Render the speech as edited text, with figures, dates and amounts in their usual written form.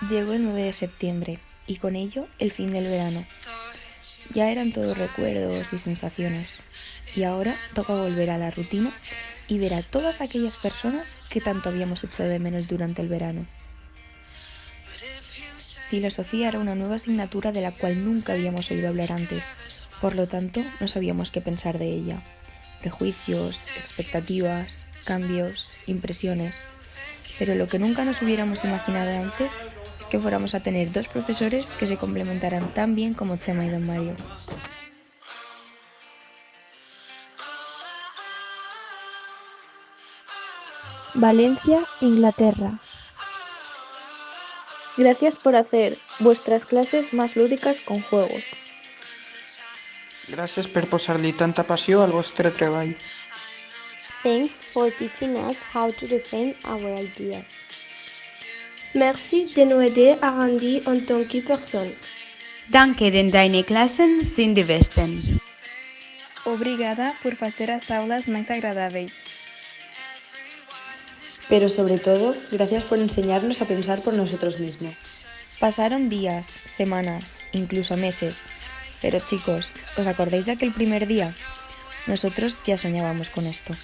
Llegó el 9 de septiembre y con ello el fin del verano. Ya eran todos recuerdos y sensaciones. Y ahora toca volver a la rutina y ver a todas aquellas personas que tanto habíamos echado de menos durante el verano. Filosofía era una nueva asignatura de la cual nunca habíamos oído hablar antes. Por lo tanto, no sabíamos qué pensar de ella. Prejuicios, expectativas, cambios, impresiones. Pero lo que nunca nos hubiéramos imaginado antes es que fuéramos a tener dos profesores que se complementaran tan bien como Chema y Don Mario. Valencia, Inglaterra. Gracias por hacer vuestras clases más lúdicas con juegos. Gràcies per posar-li tanta passió al vostre treball. Thanks for teaching us how to defend our ideas. Merci de nous aider à grandir en tant que personne. Danke, denn deine Klassen sind die besten. Obrigada por facer as aulas máis agradáveis. Pero sobre todo, gracias por enseñarnos a pensar por nosotros mismos. Pasaron días, semanas, incluso meses. Pero chicos, ¿os acordáis de aquel primer día? Nosotros ya soñábamos con esto.